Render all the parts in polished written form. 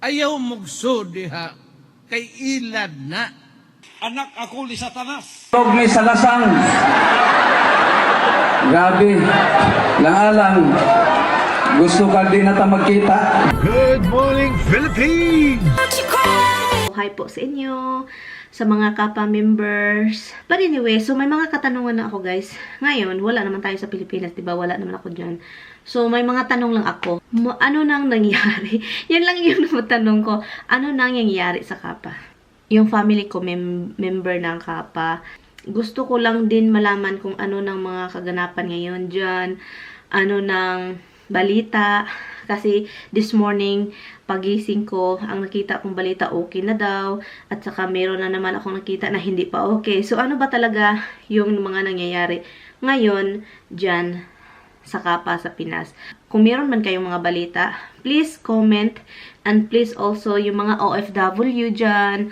Ayaw mugso diha kay ilad na. Anak ako ni Satanas. Huwag may salasang. Gabi. Lang-alang. Gusto ka din na magkita. Good morning, Philippines! Hi po sa inyo, sa mga Kappa members. But anyway, so may mga katanungan na ako guys. Ngayon, wala naman tayo sa Pilipinas, diba? Wala naman ako dyan. So may mga tanong lang ako. Ano nang nangyari? Yan lang yung tanong ko. Ano nang nangyari sa Kappa? Yung family ko, member ng Kappa. Gusto ko lang din malaman kung ano nang mga kaganapan ngayon dyan. Ano nang balita. Kasi this morning, pagising ko, ang nakita kong balita okay na daw. At saka meron na naman akong nakita na hindi pa okay. So ano ba talaga yung mga nangyayari ngayon dyan sa Kappa sa Pinas? Kung meron man kayong mga balita, please comment. And please also yung mga OFW dyan,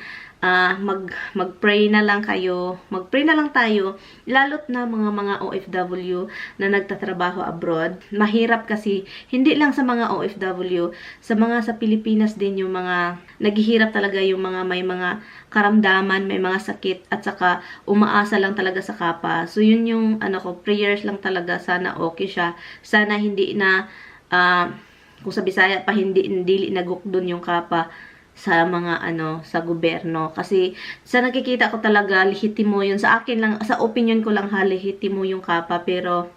mag-pray na lang kayo. Mag-pray na lang tayo. Lalot na mga OFW na nagtatrabaho abroad. Mahirap kasi, hindi lang sa mga OFW, sa mga sa Pilipinas din yung mga naghihirap talaga, yung mga may mga karamdaman, may mga sakit, at saka umaasa lang talaga sa Kappa. So yun yung prayers lang talaga. Sana okay siya. Sana hindi na, kung sa Bisaya pa, hindi nagukdon yung Kappa sa mga sa gobyerno, kasi sa nakikita ko talaga lehitimo yun, sa akin lang, sa opinion ko lang lehitimo yung Kappa, pero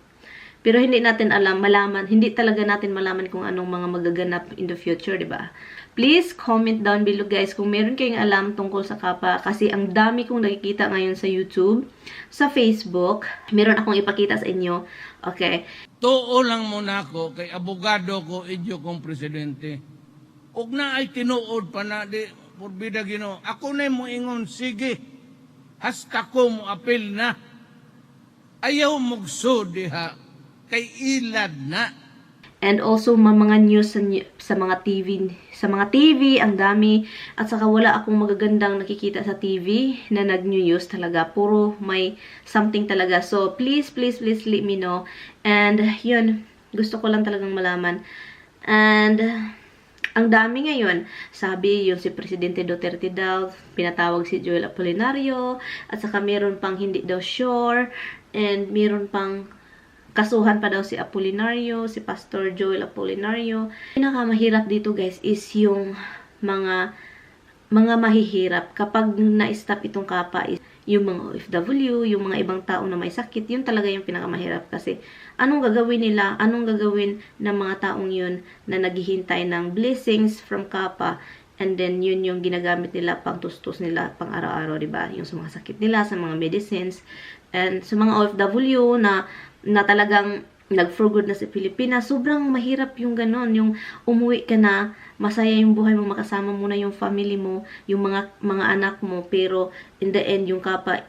hindi natin malaman, hindi talaga natin malaman kung anong mga magaganap in the future, 'di ba? Please comment down below guys kung meron kayong alam tungkol sa Kappa, kasi ang dami kong nakikita ngayon sa YouTube, sa Facebook, meron akong ipakita sa inyo. Okay, Tuo lang muna ako kay abogado ko, idyo kong presidente. Ug na ay tinuod pa na di porbida Ginoo. Ako na mo ingon, sige. Hasta ko mo apil na. Ayaw mugso diha kay ilad na. and also mga news sa mga TV, ang dami, at saka wala akong magagandang nakikita sa TV na nag-news talaga, puro may something talaga. So please let me know. And yun, gusto ko lang talagang malaman. And ang dami ngayon, sabi yung si Presidente Duterte daw, pinatawag si Joel Apolinario, at saka meron pang hindi daw sure, and meron pang kasuhan pa daw si Apolinario, si Pastor Joel Apolinario. Pinakamahirap dito guys is yung mga mahihirap kapag na-stop itong Kappa, is yung mga OFW, yung mga ibang tao na may sakit. Yun talaga yung pinakamahirap, kasi anong gagawin nila, anong gagawin ng mga taong yun na naghihintay ng blessings from Kappa, and then yun yung ginagamit nila pang tustos nila pang araw-araw, diba? Yung sa mga sakit nila, sa mga medicines, and sa mga OFW na talagang nag-for good na sa Pilipinas. Sobrang mahirap yung ganon, yung umuwi ka na, masaya yung buhay mo, makasama mo na yung family mo, yung mga anak mo, pero in the end, yung Kappa,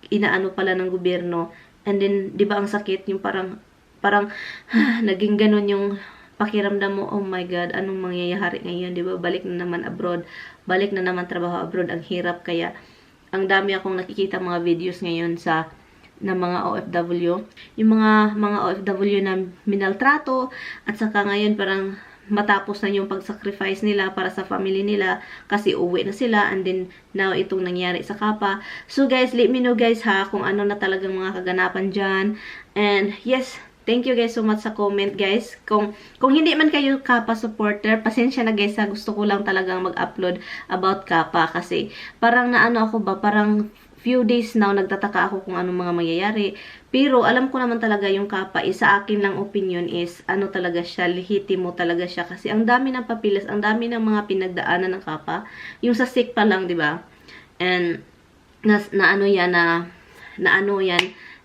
inaano pala ng gobyerno. And then, di ba ang sakit, yung parang naging ganon yung pakiramdam mo, oh my God, anong mangyayari ngayon, di ba? Balik na naman abroad, balik na naman trabaho abroad, ang hirap. Kaya, ang dami akong nakikita mga videos ngayon na mga OFW, yung mga OFW na minaltrato, at saka ngayon parang matapos na yung pag-sacrifice nila para sa family nila, kasi uwi na sila, and then now itong nangyari sa Kappa. So guys, let me know guys ha, kung ano na talagang mga kaganapan dyan. And yes, thank you guys so much sa comment guys. Kung hindi man kayo Kappa supporter, pasensya na guys ha, gusto ko lang talagang mag-upload about Kappa, kasi parang naano ako ba, parang few days now, nagtataka ako kung anong mga mangyayari. Pero alam ko naman talaga yung Kappa, sa akin lang opinion is, ano talaga siya, lehitimo talaga siya. Kasi ang dami ng papilas, ang dami ng mga pinagdaanan ng Kappa. Yung sa sick pa lang, di ba? And,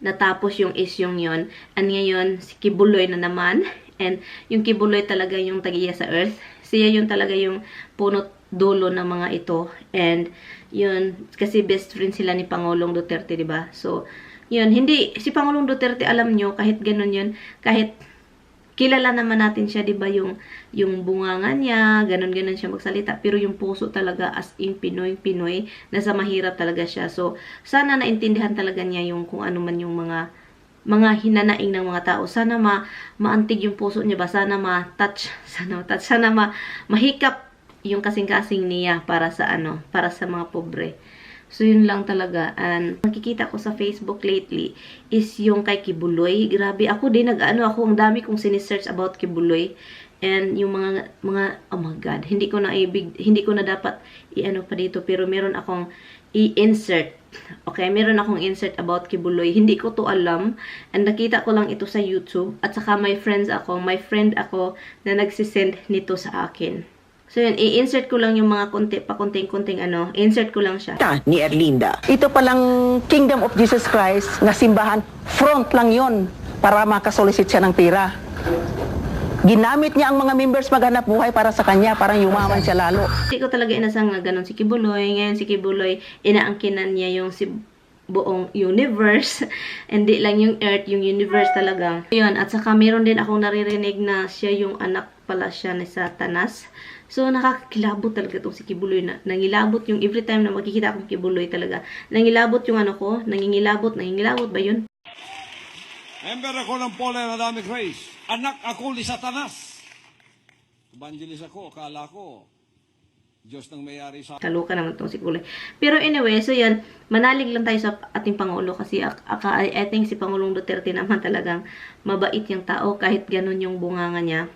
natapos yung isyong yon. And ngayon, si Kibuloy na naman. And yung Kibuloy talaga yung tagiya sa earth. Siya yung talaga yung punot dulo ng mga ito. And yun, kasi best friend sila ni Pangulong Duterte, di ba? So yun, hindi si Pangulong Duterte, alam nyo, kahit ganun yun, kahit kilala naman natin siya, di ba, yung bunganga niya, ganun siya magsalita, pero yung puso talaga as in Pinoy, nasa mahirap talaga siya. So sana naintindihan talaga niya yung kung ano man yung mga hinanaing ng mga tao. Sana maantig yung puso niya ba? Sana ma-touch, sana mahikap yung kasing-kasing niya para sa para sa mga pobre. So, yun lang talaga. And nakikita ko sa Facebook lately is yung kay Kibuloy. Grabe, ako din ang dami kong sinesearch about Kibuloy. And yung mga, oh my God, hindi ko na dapat pa dito, pero meron akong i-insert. Okay, meron akong insert about Kibuloy. Hindi ko to alam. And nakita ko lang ito sa YouTube. At saka may friend ako na nagsisend nito sa akin. So yun, i-insert ko lang yung mga konting insert ko lang siya. Ni Erlinda. Ito palang Kingdom of Jesus Christ na simbahan, front lang yon para makasolicit siya ng pera. Ginamit niya ang mga members maghanap buhay para sa kanya, parang yumaman siya lalo. Hindi ko talaga inasang nga ganun si Kibuloy. Ngayon si Kibuloy, inaangkinan niya yung buong universe. Hindi lang yung earth, yung universe talaga. Yun, at saka meron din akong naririnig na siya yung anak pala siya ni Satanas. So, nakakilabot talaga itong si Kibuloy na. Nangilabot yung every time na makikita akong Kibuloy talaga. Nangilabot yung nangingilabot ba yun? Member ako ng Pole na Dami Grace. Anak ako ni Satanas. Evangelist ako, akala ko. Diyos nang mayari sa... Kaluka naman itong si Kibuloy. Pero anyway, so yan, manalig lang tayo sa ating Pangulo kasi I think si Pangulong Duterte naman talagang mabait yung tao kahit ganun yung bunganga niya.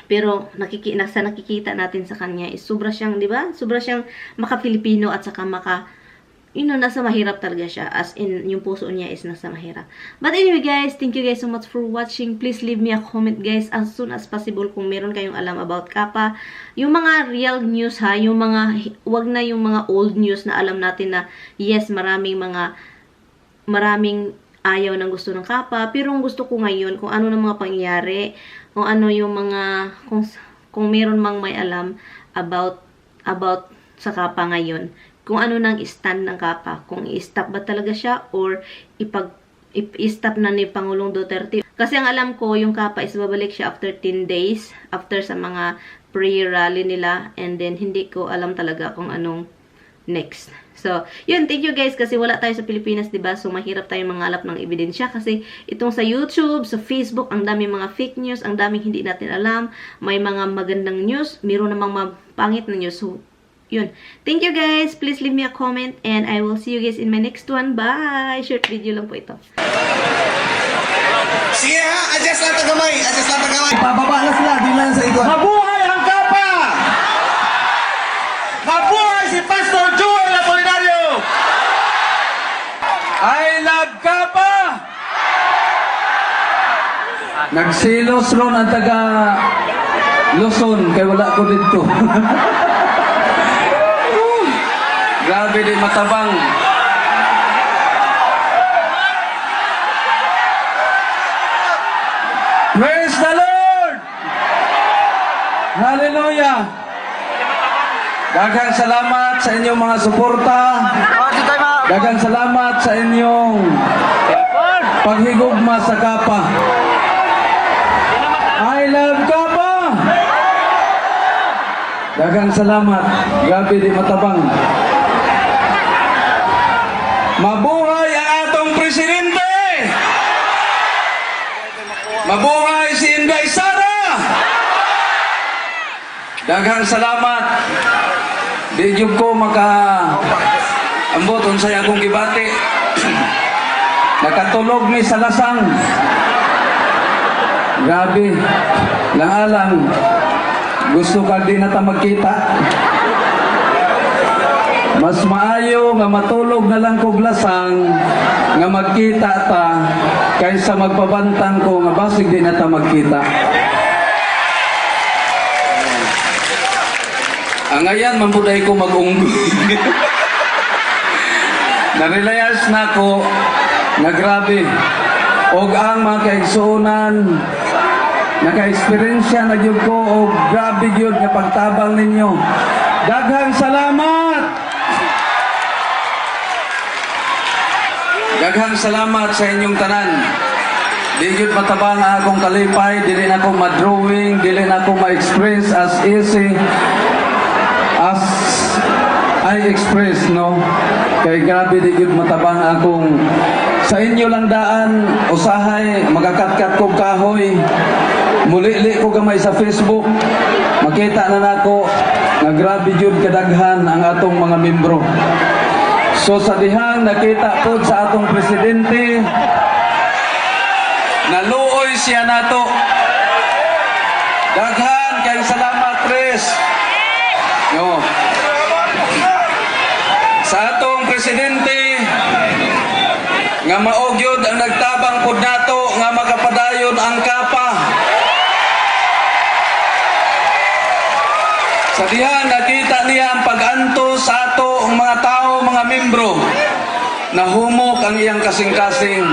Pero nakikita natin sa kanya is sobra siyang, di ba? Sobra siyang maka-Filipino at saka nasa mahirap talaga siya. As in, yung puso niya is nasa mahirap. But anyway guys, thank you guys so much for watching. Please leave me a comment guys as soon as possible kung meron kayong alam about Kappa. Yung mga real news ha, wag na yung mga old news na alam natin na yes, maraming ayaw ng gusto ng Kappa. Pero ang gusto ko ngayon, kung ano ng mga pangyayari, kung ano yung mga, kung meron mang may alam about sa Kappa ngayon, kung ano nang stand ng Kappa, kung i-stop ba talaga siya or i-stop na ni Pangulong Duterte. Kasi ang alam ko, yung Kappa is babalik siya after 10 days, after sa mga prayer rally nila, and then hindi ko alam talaga kung anong next. So, yun, thank you guys kasi wala tayo sa Pilipinas, diba? So, mahirap tayo mangalap ng ebidensya kasi itong sa YouTube, sa Facebook, ang daming mga fake news, ang daming hindi natin alam, may mga magandang news, mayroon namang mapangit na news. So, yun. Thank you guys. Please leave me a comment and I will see you guys in my next one. Bye! Short video lang po ito. Sige ha, adjust lang tagamay. Pababa na sila, di lang sa ito. Mabuhay ang Kappa! Mabuhay si Pastor Joel Apolinario! I love Kappa! Nagsilos ron ang taga Luzon, kaya wala ko dito. Grabe din matabang. Praise the Lord! Hallelujah! Daghang salamat sa inyong mga suporta. Daghang salamat sa inyong paghigugma sa Kappa. I love Kappa! Daghang salamat. Grabe di matabang. Mabuhay ang atong presidente! Mabuhay si Inday Sara! Daghang salamat. Di jud ko ambot unsay akong gibati. Nakatulog mi sa lasang. Grabe. Lang gusto ka din nata magkita. Mas maayo nga matulog na lang kog lasang nga magkita ta kaysa magpabantang ko nga basig di nata magkita. Ang ayan mambuday ko mag-unggoy. Narelayas na ko nga grabe og ang mga kaigsuonan naka-experiensya na gyud ko og grabe gyud nga pagtabang ninyo. Daghang salamat. Daghang salamat sa inyong tanan. Di gyud matabang ang akong kalipay, dili na ako ma-drawing, dili na ako ma-express as easy as I express, no? Kay grabe di gyud matabang akong sa inyo lang daan usahay magakatkat kog kahoy. Muli ko gamay sa Facebook. Makita na nako nga grabe jud kadaghan ang atong mga membro. So sa dihang nakita pod sa atong presidente, naluoy siya nato. Daghan kay salamat, Pres. No. Sa atong presidente nga maog yun ang nagtabang pod nato nga makapadayon ang kapa. Sa diha nakita niya ang pag-anto sa ato ang mga tao, mga membro, nahumok ang iyang kasing-kasing.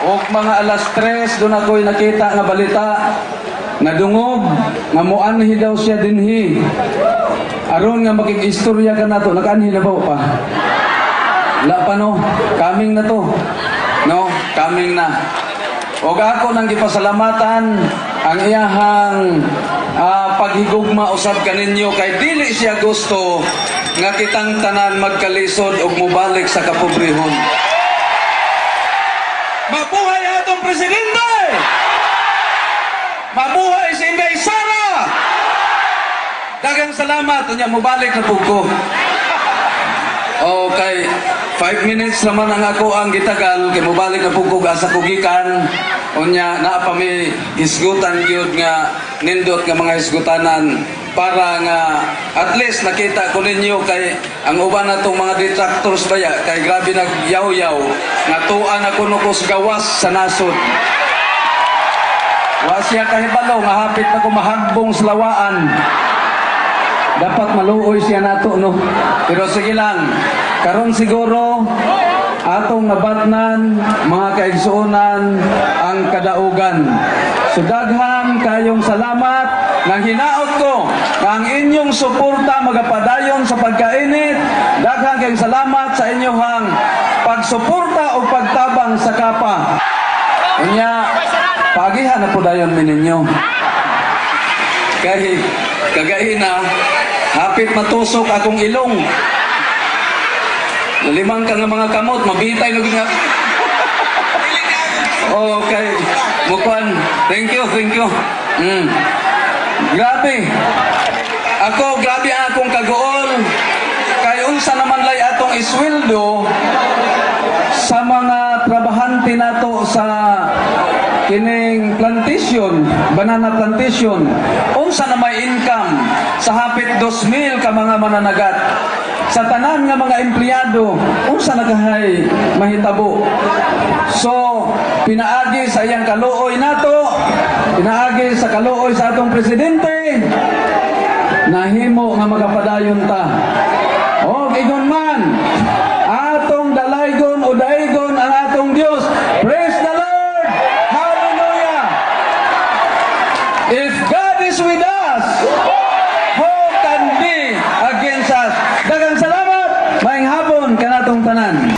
O mga alas 3 doon ako'y nakita nga balita nga dungog nga muanhi daw siya dinhi. Aron nga makikistorya ka nato, nakaanhi na ba pa? Wala pa no, coming na to. No, coming na. O ako nang gipasalamatan ang iyahang paghigugma usab kaninyo kay dili siya gusto nga kitang tanan magkalisod ug mobalik sa kapobrehon. Mabuhay atong presidente! Mabuhay si Inday Sara! Daghang salamat unya mobalik na pud ko. Okay, 5 minutes naman ang ako ang gitagal kay mobalik na pug asa ko gikan. Unya naa pa may hisgutan gyud nga nindot nga mga hisgutanan para nga at least nakita ko ninyo kay ang uban natong mga detractors baya kay grabe nagyaw-yaw nga tuan ako nukos gawas sa nasod. Wa siya kahibalo nga hapit na ko mahagbong slawaan. Dapat maluoy siya nato no. Pero sige lang, karon siguro atong nabatnan mga kaigsuonan ang kadaugan. So daghan kayong salamat nang hinaot ko nga ang inyong suporta magapadayon sa pagkainit. Daghan kayong salamat sa inyong pagsuporta o pagtabang sa kapa. Unya pagihan na po dayon mininyo. Kay kagaina hapit matusok akong ilong. Limang ka nga mga kamot, mabitay na nga. Okay, mukuan. Thank you. Grabe. Ako, grabe ang akong kagool. Kay unsa naman lay atong isweldo sa mga trabahante nato sa kining plantation, banana plantation. Unsa na may income sa hapit 2,000 ka mga mananagat. Sa tanan nga mga empleyado, unsa nagahay mahitabo. So, pinaagi sa iyang kaluoy nato, pinaagi sa kaluoy sa atong presidente, nahimo nga magapadayon ta. O, gigon man, atong dalaygon o daigon ang atong Dios. Praise the Lord! Hallelujah! If God is with us, who can be against us? Daghang salamat, maayong hapon kanatong tanan.